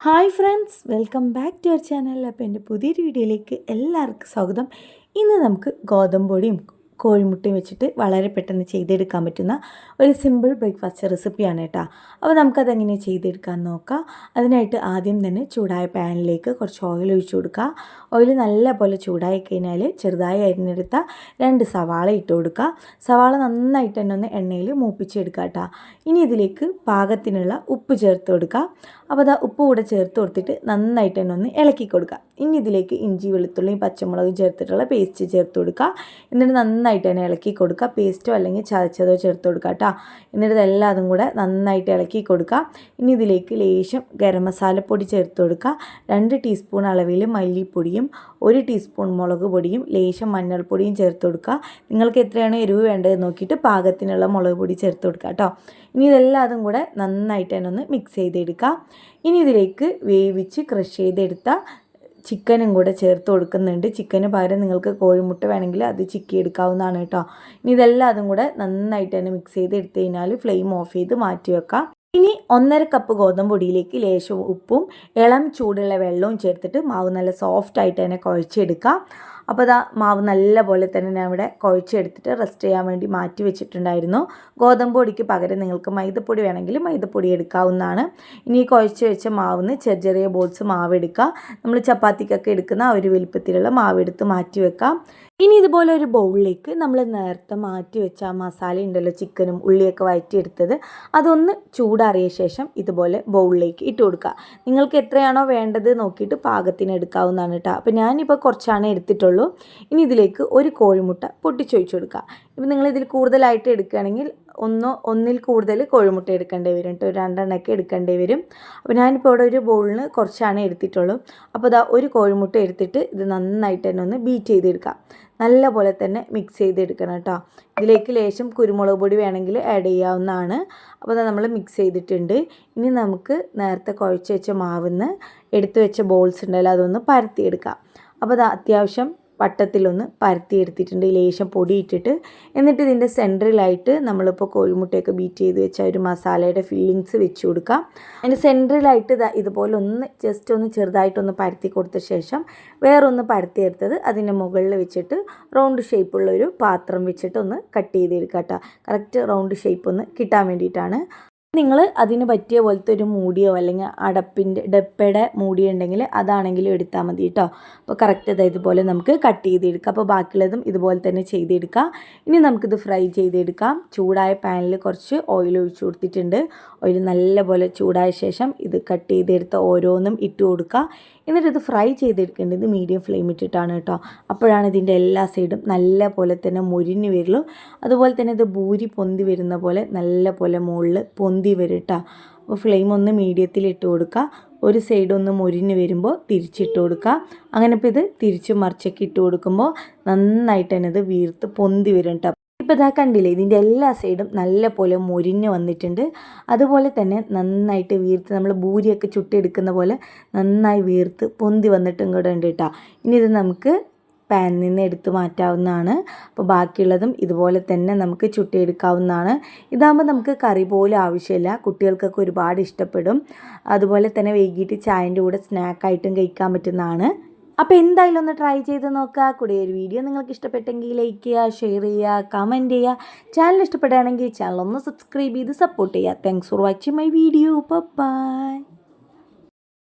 Hi friends, welcome back to our channel. അപ്പോൾ എൻ്റെ പുതിയൊരു വീഡിയോയിലേക്ക് എല്ലാവർക്കും സ്വാഗതം. ഇന്ന് നമുക്ക് ഗോതമ്പ് പൊടിയും കോഴിമുട്ടയും വെച്ചിട്ട് വളരെ പെട്ടെന്ന് ചെയ്തെടുക്കാൻ പറ്റുന്ന ഒരു സിമ്പിൾ ബ്രേക്ക്ഫാസ്റ്റ് റെസിപ്പിയാണ് കേട്ടോ. അപ്പോൾ നമുക്കതെങ്ങനെ ചെയ്തെടുക്കാൻ നോക്കാം. അതിനായിട്ട് ആദ്യം തന്നെ ചൂടായ പാനിലേക്ക് കുറച്ച് ഓയിൽ ഒഴിച്ചു കൊടുക്കുക. ഓയിൽ നല്ല പോലെ ചൂടായി കഴിഞ്ഞാൽ ചെറുതായി അരിഞ്ഞെടുത്ത 2 സവാള ഇട്ട് കൊടുക്കുക. സവാള നന്നായിട്ട് തന്നെ ഒന്ന് എണ്ണയിൽ മൂപ്പിച്ചെടുക്കുക കേട്ടോ. ഇനി ഇതിലേക്ക് പാകത്തിനുള്ള ഉപ്പ് ചേർത്ത് കൊടുക്കുക. അപ്പോൾ അത് ഉപ്പ് കൂടെ ചേർത്ത് കൊടുത്തിട്ട് നന്നായിട്ട് തന്നെ ഒന്ന് ഇളക്കി കൊടുക്കുക. ഇനി ഇതിലേക്ക് ഇഞ്ചി വെളുത്തുള്ളിയും പച്ചമുളകും ചേർത്തിട്ടുള്ള പേസ്റ്റ് ചേർത്ത് കൊടുക്കുക. എന്നിട്ട് നന്നായിട്ട് തന്നെ ഇളക്കി കൊടുക്കുക. പേസ്റ്റോ അല്ലെങ്കിൽ ചതച്ചതോ ചേർത്ത് കൊടുക്കുക കേട്ടോ. എന്നിട്ട് ഇതെല്ലാം അതും കൂടെ നന്നായിട്ട് ഇളക്കി കൊടുക്കുക. ഇനി ഇതിലേക്ക് ലേശം ഗരം മസാലപ്പൊടി ചേർത്ത് കൊടുക്കുക. 2 ടീസ്പൂൺ അളവിൽ മല്ലിപ്പൊടിയും 1 ടീസ്പൂൺ മുളക് പൊടിയും ലേശം മഞ്ഞൾപ്പൊടിയും ചേർത്ത് കൊടുക്കുക. നിങ്ങൾക്ക് എത്രയാണ് എരിവ് വേണ്ടത് നോക്കിയിട്ട് പാകത്തിനുള്ള മുളക് പൊടി ചേർത്ത് കൊടുക്കുക കേട്ടോ. ഇനി ഇതെല്ലാം അതും കൂടെ നന്നായിട്ട് തന്നെ ഒന്ന് മിക്സ് ചെയ്തെടുക്കുക. ഇനി ഇതിലേക്ക് വേവിച്ച് ക്രഷ് ചെയ്തെടുത്ത ചിക്കനും കൂടെ ചേർത്ത് കൊടുക്കുന്നുണ്ട്. ചിക്കന് പകരം നിങ്ങൾക്ക് കോഴിമുട്ട വേണമെങ്കിൽ അത് ചിക്കി എടുക്കാവുന്നതാണ് കേട്ടോ. ഇനി ഇതെല്ലാം അതും കൂടെ നന്നായിട്ട് തന്നെ മിക്സ് ചെയ്ത് എടുത്തു കഴിഞ്ഞാൽ ഫ്ലെയിം ഓഫ് ചെയ്ത് മാറ്റി വെക്കാം. ഇനി 1.5 കപ്പ് ഗോതമ്പ് പൊടിയിലേക്ക് ലേശം ഉപ്പും ഇളം ചൂടുള്ള വെള്ളവും ചേർത്തിട്ട് മാവ് നല്ല സോഫ്റ്റായിട്ട് തന്നെ കുഴച്ചെടുക്കാം. അപ്പോൾ അതാ മാവ് നല്ല പോലെ തന്നെ ഞാൻ ഇവിടെ കുഴച്ചെടുത്തിട്ട് റെസ്റ്റ് ചെയ്യാൻ വേണ്ടി മാറ്റി വെച്ചിട്ടുണ്ടായിരുന്നു. ഗോതമ്പ് പൊടിക്ക് പകരം നിങ്ങൾക്ക് മൈദപ്പൊടി വേണമെങ്കിൽ മൈദപ്പൊടി എടുക്കാവുന്നതാണ്. ഇനി കുഴച്ച് വെച്ച മാവിന്ന് ചെറിയ ചെറിയ ബോൾസ് മാവ് എടുക്കുക. നമ്മൾ ചപ്പാത്തിക്കൊക്കെ എടുക്കുന്ന ആ ഒരു വലിപ്പത്തിലുള്ള മാവ് എടുത്ത് മാറ്റി വെക്കാം. ഇനി ഇതുപോലെ ഒരു ബൗളിലേക്ക് നമ്മൾ നേരത്തെ മാറ്റി വെച്ച ആ മസാല ഉണ്ടല്ലോ, ചിക്കനും ഉള്ളിയൊക്കെ വഴറ്റിയെടുത്തത്, അതൊന്ന് ചൂടാറിയ ശേഷം ഇതുപോലെ ബൗളിലേക്ക് ഇട്ട് കൊടുക്കുക. നിങ്ങൾക്ക് എത്രയാണോ വേണ്ടത് നോക്കിയിട്ട് പാകത്തിന് എടുക്കാവുന്നതാണ് കേട്ടോ. അപ്പോൾ ഞാനിപ്പോൾ കുറച്ചാണ് എടുത്തിട്ടുള്ളൂ. ഇനി ഇതിലേക്ക് ഒരു കോഴിമുട്ട പൊട്ടിച്ചൊഴിച്ച് കൊടുക്കുക. ഇപ്പം നിങ്ങളിതിൽ കൂടുതലായിട്ട് എടുക്കുകയാണെങ്കിൽ ഒന്നിൽ കൂടുതൽ കോഴിമുട്ട എടുക്കേണ്ടി വരും കേട്ടോ. 2 എണ്ണമൊക്കെ എടുക്കേണ്ടി വരും. അപ്പോൾ ഞാനിപ്പോൾ ഇവിടെ ഒരു ബൗളിന് കുറച്ചാണ് എടുത്തിട്ടുള്ളൂ. അപ്പോൾ ഇതാ ഒരു കോഴിമുട്ട എടുത്തിട്ട് ഇത് നന്നായിട്ട് തന്നെ ഒന്ന് ബീറ്റ് ചെയ്തെടുക്കാം. നല്ല പോലെ തന്നെ മിക്സ് ചെയ്തെടുക്കണം കേട്ടോ. ഇതിലേക്ക് ലേശം കുരുമുളക് പൊടി വേണമെങ്കിൽ ആഡ് ചെയ്യാവുന്നതാണ്. അപ്പോൾ അത് നമ്മൾ മിക്സ് ചെയ്തിട്ടുണ്ട്. ഇനി നമുക്ക് നേരത്തെ കുഴച്ച് വെച്ച മാവിന്ന് എടുത്ത് വെച്ച ബോൾസ് ഉണ്ടല്ലോ, അതൊന്ന് പരത്തിയെടുക്കാം. അപ്പോൾ അത് അത്യാവശ്യം വട്ടത്തിലൊന്ന് പരത്തിയെടുത്തിട്ടുണ്ട് ലേശം പൊടി ഇട്ടിട്ട്. എന്നിട്ട് ഇതിൻ്റെ സെൻറ്ററിലായിട്ട് നമ്മളിപ്പോൾ കോഴിമുട്ടയൊക്കെ ബീറ്റ് ചെയ്ത് വെച്ച ഒരു മസാലയുടെ ഫില്ലിങ്സ് വെച്ച് കൊടുക്കാം. അതിൻ്റെ സെൻറ്ററിലായിട്ട് ഇതുപോലെ ഒന്ന് ജസ്റ്റ് ഒന്ന് ചെറുതായിട്ടൊന്ന് പരത്തി കൊടുത്ത ശേഷം വേറൊന്ന് പരത്തിയെടുത്തത് അതിൻ്റെ മുകളിൽ വെച്ചിട്ട് റൗണ്ട് ഷേപ്പുള്ളൊരു പാത്രം വെച്ചിട്ട് ഒന്ന് കട്ട് ചെയ്തെടുക്കാം കേട്ടോ. കറക്റ്റ് റൗണ്ട് ഷേപ്പ് ഒന്ന് കിട്ടാൻ വേണ്ടിയിട്ടാണ്. നിങ്ങൾ അതിന് പറ്റിയ പോലത്തെ ഒരു മൂടിയോ അല്ലെങ്കിൽ ഡപ്പയുടെ മൂടിയോ ഉണ്ടെങ്കിൽ അതാണെങ്കിലും എടുത്താൽ മതി കേട്ടോ. അപ്പോൾ കറക്റ്റ് ഇതുപോലെ നമുക്ക് കട്ട് ചെയ്തെടുക്കാം. അപ്പോൾ ബാക്കിയുള്ളതും ഇതുപോലെ തന്നെ ചെയ്തെടുക്കാം. ഇനി നമുക്കിത് ഫ്രൈ ചെയ്തെടുക്കാം. ചൂടായ പാനിൽ കുറച്ച് ഓയിൽ ഒഴിച്ചു കൊടുത്തിട്ടുണ്ട്. ഓയിൽ നല്ലപോലെ ചൂടായ ശേഷം ഇത് കട്ട് ചെയ്തെടുത്ത ഓരോന്നും ഇട്ട് കൊടുക്കുക. എന്നിട്ട് ഇത് ഫ്രൈ ചെയ്തെടുക്കേണ്ടത് മീഡിയം ഫ്ലെയിം ഇട്ടിട്ടാണ് കേട്ടോ. അപ്പോഴാണ് ഇതിൻ്റെ എല്ലാ സൈഡും നല്ല പോലെ തന്നെ മൊരിഞ്ഞ് വരുള്ളൂ. അതുപോലെ തന്നെ ഇത് ഭൂരി പൊന്തി വരുന്ന പോലെ നല്ല പോലെ മുകളിൽ പൊന്തി വരും കേട്ടോ. അപ്പോൾ ഫ്ലെയിം ഒന്ന് മീഡിയത്തിൽ ഇട്ട് കൊടുക്കുക. ഒരു സൈഡ് ഒന്ന് മൊരിഞ്ഞ് വരുമ്പോൾ തിരിച്ചിട്ട് കൊടുക്കുക. അങ്ങനെ ഇപ്പോൾ ഇത് തിരിച്ച് മറിച്ചൊക്കെ ഇട്ട് കൊടുക്കുമ്പോൾ നന്നായിട്ട് തന്നെ ഇത് വീർത്ത് പൊന്തി വരും കേട്ടോ. ഇപ്പോൾ ഇതാ കണ്ടില്ലേ, ഇതിൻ്റെ എല്ലാ സൈഡും നല്ല പോലെ മൊരിഞ്ഞ് വന്നിട്ടുണ്ട്. അതുപോലെ തന്നെ നന്നായിട്ട് വീർത്ത് നമ്മൾ ഭൂരിയൊക്കെ ചുട്ടെടുക്കുന്ന പോലെ നന്നായി വീർത്ത് പൊന്തി വന്നിട്ടും കൂടെ ഉണ്ട് കേട്ടോ. ഇനി ഇത് നമുക്ക് പാനിൽ നിന്ന് എടുത്ത് മാറ്റാവുന്നതാണ്. അപ്പോൾ ബാക്കിയുള്ളതും ഇതുപോലെ തന്നെ നമുക്ക് ചുട്ടെടുക്കാവുന്നതാണ്. ഇതാകുമ്പോൾ നമുക്ക് കറി പോലും ആവശ്യമില്ല. കുട്ടികൾക്കൊക്കെ ഒരുപാട് ഇഷ്ടപ്പെടും. അതുപോലെ തന്നെ വൈകിട്ട് ചായൻ്റെ കൂടെ സ്നാക്കായിട്ടും കഴിക്കാൻ പറ്റുന്നതാണ്. അപ്പോൾ എന്തായാലും ഒന്ന് ട്രൈ ചെയ്ത് നോക്കുക. കൂടെ ഒരു വീഡിയോ നിങ്ങൾക്ക് ഇഷ്ടപ്പെട്ടെങ്കിൽ ലൈക്ക് ചെയ്യുക, ഷെയർ ചെയ്യുക, കമൻറ്റ് ചെയ്യുക. ചാനൽ ഇഷ്ടപ്പെടുകയാണെങ്കിൽ ചാനൽ ഒന്ന് സബ്സ്ക്രൈബ് ചെയ്ത് സപ്പോർട്ട് ചെയ്യുക. Thanks for watching my video. By.